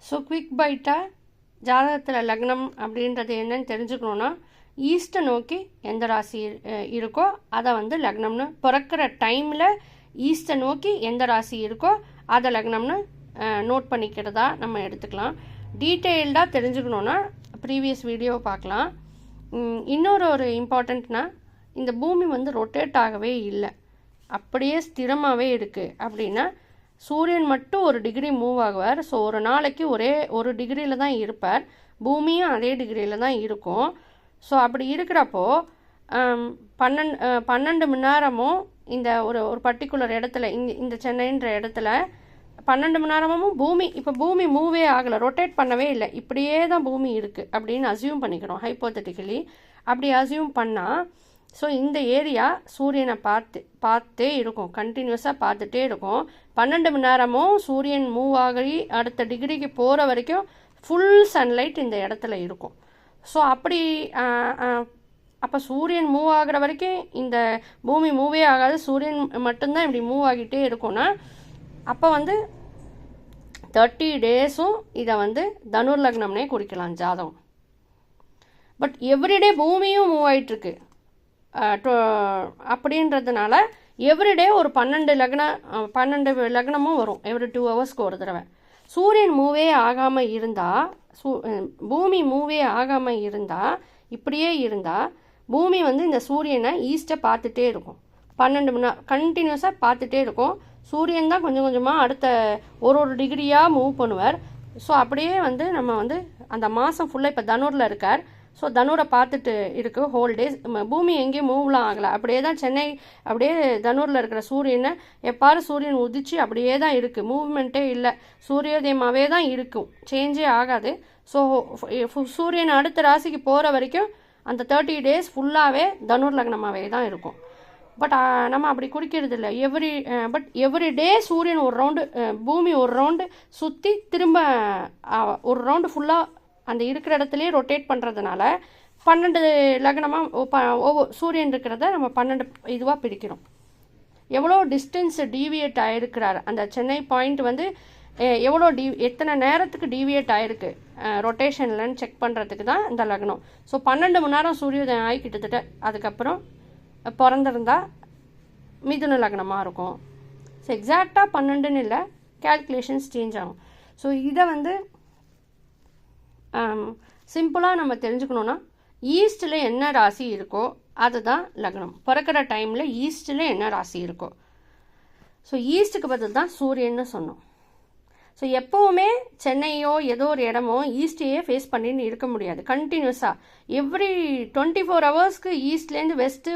So quick பைட்டாக ஜாதகத்தில் லக்னம் அப்படின்றது என்னன்னு தெரிஞ்சுக்கணுன்னா ஈஸ்ட்டை நோக்கி எந்த ராசி இருக்கோ அதை வந்து லக்னம்னு பிறக்கிற டைமில் ஈஸ்ட்டை நோக்கி எந்த ராசி இருக்கோ அதை லக்னம்னு நோட் பண்ணிக்கிறதா நம்ம எடுத்துக்கலாம். டீட்டெயில்டாக தெரிஞ்சுக்கணுன்னா ப்ரீவியஸ் வீடியோ பார்க்கலாம். இன்னொரு இம்பார்ட்டண்ட்னா இந்த பூமி வந்து ரொட்டேட் ஆகவே இல்லை, அப்படியே ஸ்திரமாகவே இருக்குது அப்படின்னா சூரியன் மட்டும் 1 டிகிரி மூவ் ஆகுவார். ஸோ ஒரு நாளைக்கு ஒரே 1 டிகிரியில் தான் இருப்பார், பூமியும் அதே டிகிரியில் தான் இருக்கும். ஸோ அப்படி இருக்கிறப்போ 12 மணி நேரமும் இந்த ஒரு பர்டிகுலர் இடத்துல இந்த சென்னைன்ற இடத்துல 12 மணி நேரமும் பூமி மூவே ஆகலை, ரொட்டேட் பண்ணவே இல்லை, இப்படியே தான் பூமி இருக்குது அப்படின்னு அசியூம் பண்ணிக்கிறோம் ஹைப்போதெட்டிக்கலி. அப்படி அசியூம் பண்ணால் ஸோ இந்த ஏரியா சூரியனை பார்த்தே இருக்கும், கண்டினியூஸாக பார்த்துட்டே இருக்கும். 12 மணி நேரமும் சூரியன் மூவ் ஆகி அடுத்த டிகிரிக்கு போகிற வரைக்கும் ஃபுல் சன்லைட் இந்த இடத்துல இருக்கும். ஸோ அப்படி அப்போ சூரியன் மூவ் ஆகிற வரைக்கும் இந்த பூமி மூவே ஆகாது, சூரியன் மட்டும்தான் இப்படி மூவ் ஆகிட்டே இருக்கும்னா அப்போ வந்து 30 டேஸும் இதை வந்து தனுர் லக்னம்னே குறிக்கலாம் ஜாதகம். பட் எவ்ரிடே பூமியும் மூவ் ஆகிட்டுருக்கு அப்படின்றதுனால எவ்ரிடே ஒரு 12 லக்னமும் வரும் எவ்ரி 2 ஹவர்ஸ்க்கு ஒரு தடவை. சூரியன் மூவே ஆகாமல் இருந்தால் பூமி மூவே ஆகாமல் இருந்தால் இப்படியே இருந்தால் பூமி வந்து இந்த சூரியனை ஈஸ்ட்டை பார்த்துட்டே இருக்கும், 12 மணி நேரம் கண்டினியூஸாக பார்த்துட்டே இருக்கும். சூரியன் தான் கொஞ்சம் கொஞ்சமாக அடுத்த ஒரு டிகிரியாக மூவ் பண்ணுவார். ஸோ அப்படியே வந்து நம்ம வந்து அந்த மாதம் ஃபுல்லாக இப்போ தனுரில் இருக்கார், ஸோ தனுரை பார்த்துட்டு இருக்குது ஹோல் டேஸ். பூமி எங்கேயும் மூவ்லாம் ஆகலை, அப்படியே தான் சென்னை அப்படியே தனுரில் இருக்கிற சூரியனை எப்பாரு சூரியன் உதிச்சு அப்படியே தான் இருக்குது, மூவ்மெண்ட்டே இல்லை, சூரியோதயமாகவே தான் இருக்கும், சேஞ்சே ஆகாது. ஸோ சூரியன் அடுத்த ராசிக்கு போகிற வரைக்கும் அந்த 30 டேஸ் ஃபுல்லாகவே தனுர் லக்னமாகவே தான் இருக்கும். பட் நம்ம அப்படி குறிக்கிறது இல்லை. எவ்ரி டே சூரியன் ஒரு ரவுண்டு பூமி ஒரு ரவுண்டு சுற்றி திரும்ப ஒரு ரவுண்டு ஃபுல்லாக அந்த இருக்கிற இடத்துலையே ரொட்டேட் பண்ணுறதுனால 12 லக்னமாக சூரியன் இருக்கிறத நம்ம 12 இதுவாக பிரிக்கிறோம். எவ்வளோ டிஸ்டன்ஸ் டீவியேட் ஆகிருக்கிறார் அந்த சென்னை பாயிண்ட் வந்து எவ்வளோ எத்தனை நேரத்துக்கு டீவியேட் ஆகிருக்கு ரொட்டேஷன்லன்னு செக் பண்ணுறதுக்கு தான் இந்த லக்னம். ஸோ 12 மணி நேரம் சூரியோதயம் ஆகி கிட்டத்தட்ட அதுக்கப்புறம் பிறந்திருந்தா மிதுன லக்னமாக இருக்கும். ஸோ எக்ஸாக்டாக 12ன்னு இல்லை, கேல்குலேஷன்ஸ் சேஞ்ச் ஆகும். ஸோ இதை வந்து சிம்பிளாக நம்ம தெரிஞ்சுக்கணுன்னா ஈஸ்ட்டில் என்ன ராசி இருக்கோ அதுதான் லக்னம். பிறக்கிற டைமில் ஈஸ்ட்டில் என்ன ராசி இருக்கோ, ஸோ ஈஸ்ட்டுக்கு பதில் தான் சூரியன்னு சொன்னோம். ஸோ எப்போவுமே சென்னையோ ஏதோ ஒரு இடமோ ஈஸ்ட்டையே ஃபேஸ் பண்ணின்னு இருக்க முடியாது கண்டினியூஸாக. எவ்ரி 24 ஹவர்ஸ்க்கு ஈஸ்ட்லேருந்து வெஸ்ட்டு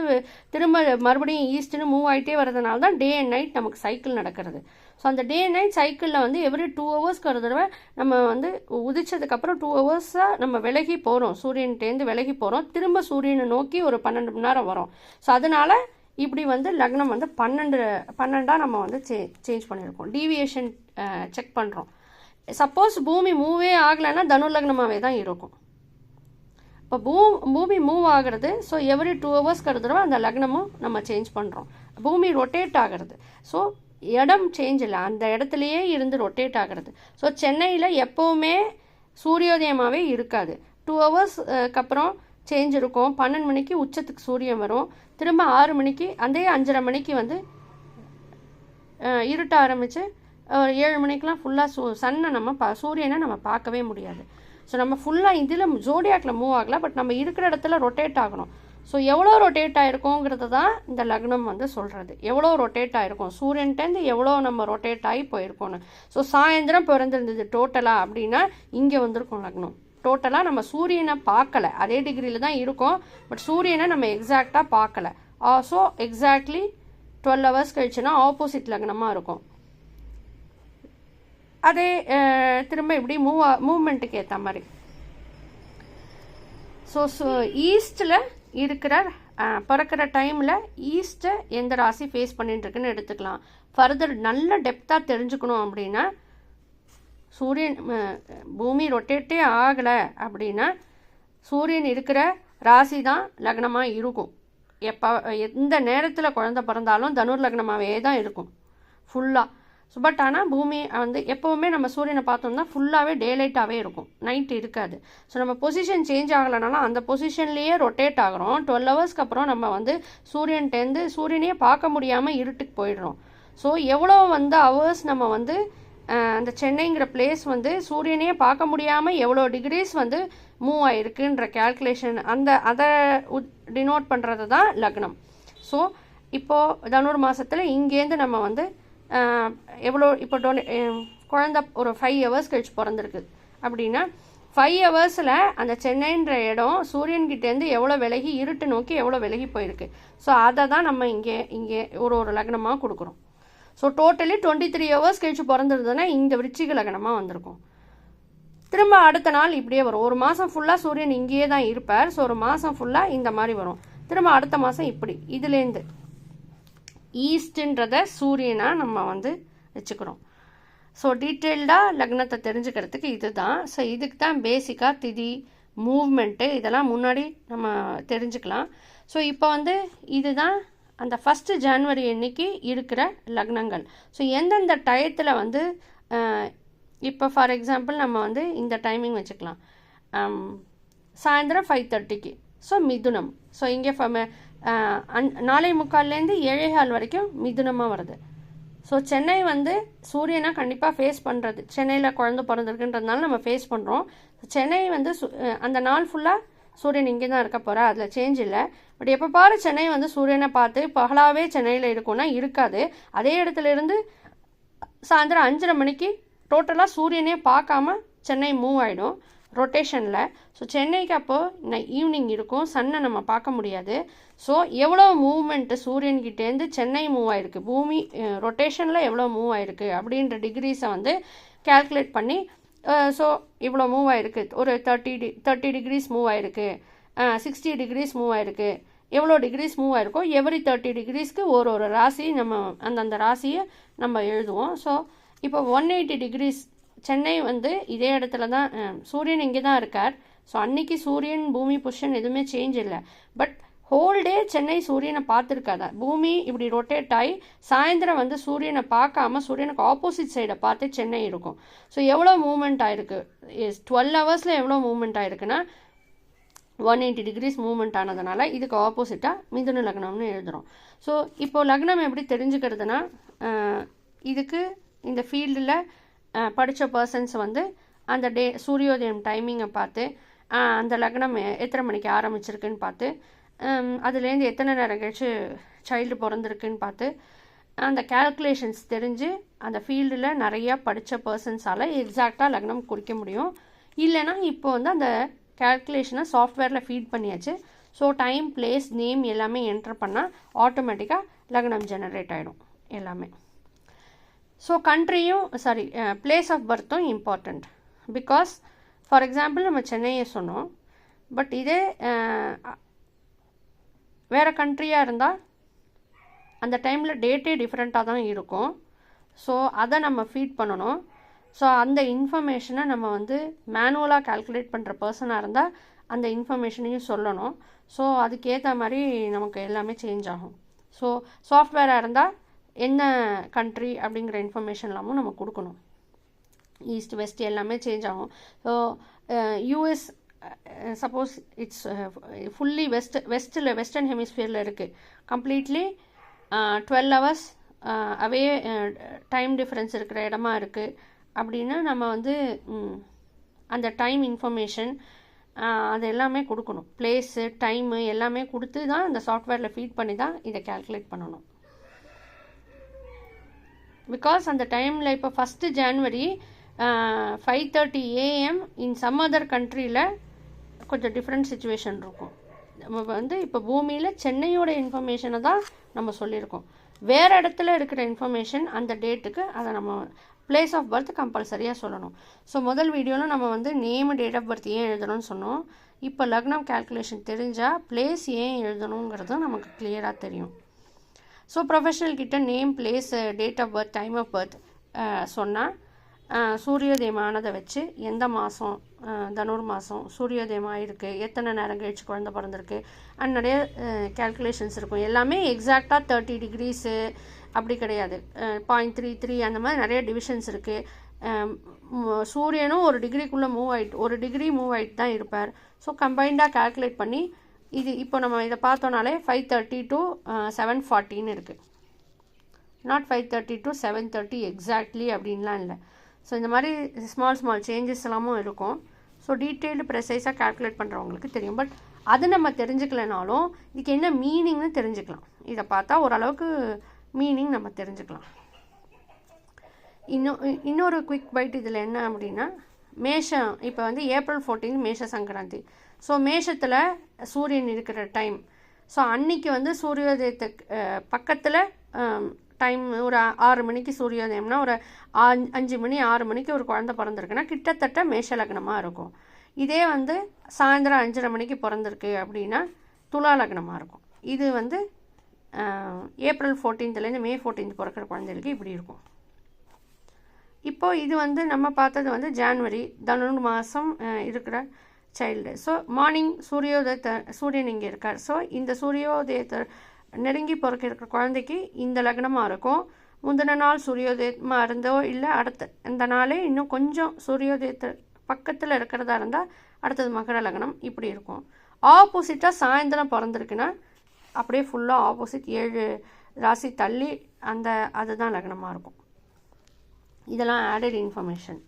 திரும்ப மறுபடியும் ஈஸ்ட்டுன்னு மூவ் ஆகிட்டே வரதுனால தான் டே அண்ட் நைட் நமக்கு சைக்கிள் நடக்கிறது. ஸோ அந்த டே அண்ட் நைட் சைக்கிளில் வந்து எவ்ரி 2 ஹவர்ஸ்க்கு ஒரு தடவை நம்ம வந்து உதிச்சதுக்கப்புறம் 2 ஹவர்ஸாக நம்ம விலகி போகிறோம், சூரியன்கிட்டேருந்து விலகி போகிறோம், திரும்ப சூரியனை நோக்கி ஒரு 12 மணி நேரம் வரும். ஸோ அதனால் இப்படி வந்து லக்னம் வந்து 12 நம்ம வந்து சேஞ்ச் பண்ணியிருக்கோம், டீவியேஷன் செக் பண்ணுறோம். சப்போஸ் பூமி மூவே ஆகலைன்னா தனுர் லக்னமாகவே தான் இருக்கும். இப்போ பூமி மூவ் ஆகிறது, ஸோ எவ்ரி 2 ஹவர்ஸ்க்கு ஒரு தடவை அந்த லக்னமும் நம்ம சேஞ்ச் பண்ணுறோம். பூமி ரொட்டேட் ஆகிறது, ஸோ இடம் சேஞ்ச் இல்லை, அந்த இடத்துலையே இருந்து ரொட்டேட் ஆகிறது. ஸோ சென்னையில் எப்போவுமே சூரியோதயமாகவே இருக்காது, 2 ஹவர்ஸ்க்கு அப்புறம் சேஞ்ச் இருக்கும். 12 மணிக்கு உச்சத்துக்கு சூரியன் வரும், திரும்ப 6 மணிக்கு அதே 5:30 மணிக்கு வந்து இருட்ட ஆரம்பித்து 7 மணிக்கெலாம் ஃபுல்லாக சன்னை நம்ம சூரியனை நம்ம பார்க்கவே முடியாது. ஸோ நம்ம ஃபுல்லாக இதில் ஜோடியாக்கில் மூவ் ஆகலை, பட் நம்ம இருக்கிற இடத்துல ரொட்டேட் ஆகணும். ஸோ எவ்வளோ ரொட்டேட் ஆகிருக்கோங்கிறது தான் இந்த லக்னம் வந்து சொல்கிறது, எவ்வளோ ரொட்டேட் ஆகிருக்கும் சூரியன்ட்டேருந்து எவ்வளோ நம்ம ரொட்டேட் ஆகி போயிருக்கோன்னு. ஸோ சாயந்தரம் பிறந்திருந்தது டோட்டலாக அப்படின்னா இங்கே வந்திருக்கும் லக்னம். டோட்டலாக நம்ம சூரியனை பார்க்கலை, அதே டிகிரியில் தான் இருக்கும், பட் சூரியனை நம்ம எக்ஸாக்டாக பார்க்கலை. ஸோ எக்ஸாக்ட்லி 12 ஹவர்ஸ் கழிச்சுன்னா ஆப்போசிட் லக்னமாக இருக்கும். அதே திரும்ப இப்படி மூவ்மெண்ட்டுக்கு ஏற்ற மாதிரி. ஸோ ஈஸ்ட்டில் இருக்கிற பிறக்கிற டைமில் ஈஸ்ட்டை எந்த ராசி ஃபேஸ் பண்ணிட்டுருக்குன்னு எடுத்துக்கலாம். ஃபர்தர் நல்ல டெப்த்தாக தெரிஞ்சுக்கணும் அப்படின்னா சூரியன் பூமி ரொட்டேட்டே ஆகலை அப்படின்னா சூரியன் இருக்கிற ராசி தான் லக்னமாக இருக்கும். எந்த நேரத்தில் குழந்தை பிறந்தாலும் தனுர் லக்னமாகவே தான் இருக்கும் ஃபுல்லாக. ஸோ பட் ஆனால் பூமி வந்து எப்போவுமே நம்ம சூரியனை பார்த்தோம்னா ஃபுல்லாகவே டே லைட்டாகவே இருக்கும், நைட் இருக்காது. ஸோ நம்ம பொசிஷன் சேஞ்ச் ஆகலைனாலும் அந்த பொசிஷன்லேயே ரொட்டேட் ஆகிறோம். 12 ஹவர்ஸ்க்கு அப்புறம் நம்ம வந்து சூரியன்ட்டேருந்து சூரியனையே பார்க்க முடியாமல் இருட்டுக்கு போயிடுறோம். ஸோ எவ்வளோ வந்து ஹவர்ஸ் நம்ம வந்து அந்த சென்னைங்கிற பிளேஸ் வந்து சூரியனையே பார்க்க முடியாமல் எவ்வளோ டிகிரிஸ் வந்து மூவ் ஆகிருக்குன்ற கேல்குலேஷன் அதை டினோட் பண்ணுறது தான் லக்னம். ஸோ இப்போது தனுர் மாதத்தில் இங்கேருந்து நம்ம வந்து எவ்வளோ இப்போ குழந்த ஒரு 5 ஹவர்ஸ் கழிச்சு பிறந்திருக்கு அப்படின்னா 5 ஹவர்ஸில் அந்த சென்னைன்ற இடம் சூரியன்கிட்டேருந்து எவ்வளோ விலகி இருட்டு நோக்கி எவ்வளோ விலகி போயிருக்கு. ஸோ அதை தான் நம்ம இங்கே ஒரு லக்னமாக கொடுக்குறோம். ஸோ டோட்டலி 23 ஹவர்ஸ் கழிச்சு பிறந்திருந்ததுன்னா இந்த விருச்சிக லக்னமாக வந்திருக்கும். திரும்ப அடுத்த நாள் இப்படியே வரும். ஒரு மாதம் ஃபுல்லாக சூரியன் இங்கேயே தான் இருப்பார். ஸோ ஒரு மாதம் ஃபுல்லாக இந்த மாதிரி வரும். திரும்ப அடுத்த மாதம் இப்படி இதுலேருந்து ஈஸ்ட்ன்றத சூரியனாக நம்ம வந்து வச்சுக்கிறோம். ஸோ டீட்டெயில்டாக லக்னத்தை தெரிஞ்சுக்கிறதுக்கு இது தான். ஸோ இதுக்கு தான் பேசிக்காக திதி மூவ்மெண்ட்டு இதெல்லாம் முன்னாடி நம்ம தெரிஞ்சுக்கலாம். ஸோ இப்போ வந்து இதுதான் அந்த 1 ஜனவரி அன்னைக்கு இருக்கிற லக்னங்கள். ஸோ எந்தெந்த டயத்தில் வந்து இப்போ ஃபார் எக்ஸாம்பிள் நம்ம வந்து இந்த டைமிங் வச்சுக்கலாம், சாயந்தரம் 5:30க்கு. ஸோ மிதுனம். ஸோ இங்கே 4:45 7:15 வரைக்கும் மிதுனமாக வருது. ஸோ சென்னை வந்து சூரியனை கண்டிப்பாக ஃபேஸ் பண்ணுறது, சென்னையில் குழந்தை பிறந்திருக்குன்றதுனால நம்ம ஃபேஸ் பண்ணுறோம். சென்னை வந்து அந்த நாள் ஃபுல்லாக சூரியன் இங்கே தான் இருக்க போகிறா, அதில் சேஞ்ச் இல்லை. பட் எப்போ பாரு சென்னை வந்து சூரியனை பார்த்து பகலாகவே சென்னையில் இருக்கும்னா இருக்காது. அதே இடத்துல இருந்து சாயந்தரம் 5:30 மணிக்கு டோட்டலாக சூரியனே பார்க்காம சென்னை மூவ் ஆகிடும் ரொட்டேஷனில். ஸோ சென்னைக்கு அப்போது ஈவினிங் இருக்கும், சன்னை நம்ம பார்க்க முடியாது. ஸோ எவ்வளோ மூவ்மெண்ட்டு சூரியன்கிட்டேருந்து சென்னை மூவ் ஆகிருக்கு, பூமி ரொட்டேஷனில் எவ்வளோ மூவ் ஆகிருக்கு அப்படின்ற டிகிரிஸை வந்து கேல்குலேட் பண்ணி ஸோ இவ்வளோ மூவ் ஆகிருக்கு, ஒரு 30 டிகிரிஸ் மூவ் ஆகிருக்கு, 60 டிகிரிஸ் மூவ் ஆகிருக்கு, எவ்வளோ டிகிரிஸ் மூவ் ஆகிருக்கோ எவ்ரி 30 டிகிரிஸ்க்கு ஒரு ராசி நம்ம அந்தந்த ராசியை நம்ம எழுதுவோம். ஸோ இப்போ 180 டிகிரிஸ் சென்னை வந்து இதே இடத்துல தான், சூரியன் இங்கே தான் இருக்கார். ஸோ அன்னைக்கு சூரியன் பூமி பொசிஷன் எதுவுமே சேஞ்ச் இல்லை. பட் ஹோல் டே சென்னை சூரியனை பார்த்துருக்காதா, பூமி இப்படி ரொட்டேட் ஆகி சாயந்தரம் வந்து சூரியனை பார்க்காம சூரியனுக்கு ஆப்போசிட் சைடை பார்த்து சென்னை இருக்கும். ஸோ எவ்வளோ மூவ்மெண்ட் ஆகிருக்கு, 12 ஹவர்ஸில் எவ்வளோ மூவ்மெண்ட் ஆகிருக்குன்னா 180 டிகிரிஸ் மூவ்மெண்ட் ஆனதுனால இதுக்கு ஆப்போசிட்டாக மிதுன லக்னம்னு எழுதுகிறோம். ஸோ இப்போ லக்னம் எப்படி தெரிஞ்சுக்கிறதுனா, இதுக்கு இந்த ஃபீல்டில் படித்த பர்சன்ஸ் வந்து அந்த டே சூரியோதயம் டைமிங்கை பார்த்து அந்த லக்னம் எத்தனை மணிக்கு ஆரம்பிச்சிருக்குன்னு பார்த்து அதுலேருந்து எத்தனை நேரம் கழிச்சு சைல்டு பிறந்திருக்குன்னு பார்த்து அந்த கேல்குலேஷன்ஸ் தெரிஞ்சு அந்த ஃபீல்டில் நிறையா படித்த பர்சன்ஸால் எக்ஸாக்டாக லக்னம் குறிக்க முடியும். இல்லைனா இப்போ வந்து அந்த கேல்குலேஷனை சாஃப்ட்வேரில் ஃபீட் பண்ணியாச்சு. ஸோ டைம், பிளேஸ், நேம் எல்லாமே என்டர் பண்ணால் ஆட்டோமேட்டிக்காக லக்னம் ஜெனரேட் ஆகிடும் எல்லாமே. ஸோ கண்ட்ரியும் பிளேஸ் ஆஃப் பர்த்தும் இம்பார்ட்டண்ட். பிகாஸ் ஃபார் எக்ஸாம்பிள் நம்ம சென்னையை சொன்னோம், பட் இதே வேறு கண்ட்ரியாக இருந்தால் அந்த டைமில் டேட்டே டிஃப்ரெண்ட்டாக தான் இருக்கும். ஸோ அதை நம்ம ஃபீட் பண்ணணும். ஸோ அந்த இன்ஃபர்மேஷனை நம்ம வந்து மேனுவலாக கால்குலேட் பண்ணுற பர்சனாக இருந்தால் அந்த இன்ஃபர்மேஷனையும் சொல்லணும். ஸோ அதுக்கேற்ற மாதிரி நமக்கு எல்லாமே சேஞ்ச் ஆகும். ஸோ சாஃப்ட்வேராக இருந்தால் என்ன கண்ட்ரி அப்படிங்கிற இன்ஃபர்மேஷன் எல்லாமும் நம்ம கொடுக்கணும். ஈஸ்ட் வெஸ்ட் எல்லாமே சேஞ்ச் ஆகும். So US suppose it's fully western ஹெமிஸ்பியரில் இருக்குது, completely 12 hours away time difference இருக்கிற இடமா இருக்குது அப்படின்னா நம்ம வந்து அந்த டைம் இன்ஃபர்மேஷன் அது எல்லாமே கொடுக்கணும். பிளேஸு, டைமு எல்லாமே கொடுத்து தான் அந்த சாஃப்ட்வேரில் ஃபீட் பண்ணி தான் இதை கால்குலேட் பண்ணணும். பிகாஸ் அந்த டைமில் இப்போ 1 ஜனவரி 5:30 AM இன் சம் அதர் கண்ட்ரியில் கொஞ்சம் டிஃப்ரெண்ட் சுச்சுவேஷன் இருக்கும். நம்ம வந்து இப்போ பூமியில் சென்னையோட இன்ஃபர்மேஷனை தான் நம்ம சொல்லியிருக்கோம். வேறு இடத்துல இருக்கிற இன்ஃபர்மேஷன் அந்த டேட்டுக்கு அதை நம்ம பிளேஸ் ஆஃப் பர்த் கம்பல்சரியாக சொல்லணும். ஸோ முதல் வீடியோவில் நம்ம வந்து நேமு, டேட் ஆஃப் பர்த் ஏன் எழுதணும்னு சொன்னோம். இப்போ லக்னம் கேல்குலேஷன் தெரிஞ்சால் பிளேஸ் ஏன் எழுதணுங்கிறது நமக்கு கிளியராக தெரியும். ஸோ ப்ரொஃபஷனல் கிட்ட name, place, date of birth, time of birth சொன்னால் சூரியோதயமானதை வச்சு எந்த மாதம், தனுர் மாதம் சூரியோதயம் ஆகிருக்கு, எத்தனை நேரம் கழிச்சு குழந்தை பிறந்திருக்கு அண்ட் நிறைய கேல்குலேஷன்ஸ் இருக்கும். எல்லாமே எக்ஸாக்டாக 30 டிகிரிஸு அப்படி கிடையாது. 0.33 அந்த மாதிரி நிறைய டிவிஷன்ஸ் இருக்குது. சூரியனும் ஒரு டிகிரிக்குள்ளே ஒரு டிகிரி மூவ் ஆகிட்டு தான் இருப்பார். ஸோ கம்பைண்டாக கால்குலேட் பண்ணி இது இப்போ நம்ம இதை பார்த்தோன்னாலே 5:30 to 7:40 இருக்குது. நாட் 5:30 to 7:30 எக்ஸாக்ட்லி அப்படின்லாம் இல்லை. ஸோ இந்த மாதிரி ஸ்மால் சேஞ்சஸ் எல்லாமும் இருக்கும். ஸோ டீட்டெயில்டு ப்ரெசைஸாக கால்குலேட் பண்ணுறவங்களுக்கு தெரியும். பட் அது நம்ம தெரிஞ்சுக்கலனாலும் இதுக்கு என்ன மீனிங்னு தெரிஞ்சுக்கலாம். இதை பார்த்தா ஓரளவுக்கு மீனிங் நம்ம தெரிஞ்சுக்கலாம். இன்னொரு குவிக் பைட் இதில் என்ன அப்படின்னா, மேஷம் இப்போ வந்து April 14 மேஷ சங்கராந்தி. ஸோ மேஷத்தில் சூரியன் இருக்கிற டைம். ஸோ அன்னைக்கு வந்து சூரியோதயத்துக்கு பக்கத்தில் டைம் ஒரு 6 மணிக்கு சூரியோதயம்னா ஒரு 5 மணி 6 மணிக்கு ஒரு குழந்தை பிறந்திருக்குன்னா கிட்டத்தட்ட மேஷ லக்னமாக இருக்கும். இதே வந்து சாயந்தரம் 5:30 மணிக்கு பிறந்திருக்கு அப்படின்னா துலா லக்னமாக இருக்கும். இது வந்து April 14லேருந்து May 14 பிறக்கிற குழந்தைகளுக்கு இப்படி இருக்கும். இப்போது இது வந்து நம்ம பார்த்தது வந்து ஜான்வரி தனு மாதம் இருக்கிற சைல்டு. ஸோ மார்னிங் சூரியன் இங்கே இருக்கார். ஸோ இந்த சூரியோதயத்தை நெருங்கி பிறக்கிற குழந்தைக்கு இந்த லக்னமாக இருக்கும். முந்தின நாள் சூரியோதயமாக இருந்தோ இல்லை இந்த நாளே இன்னும் கொஞ்சம் சூரியோதயத்தை பக்கத்தில் இருக்கிறதா இருந்தால் அடுத்தது மகர லக்னம் இப்படி இருக்கும். ஆப்போசிட்டாக சாயந்தரம் பிறந்திருக்குன்னா அப்படியே ஃபுல்லாக ஆப்போசிட் 7 ராசி தள்ளி அதுதான் லக்னமாக இருக்கும். இதெல்லாம் ஆடட் இன்ஃபர்மேஷன்.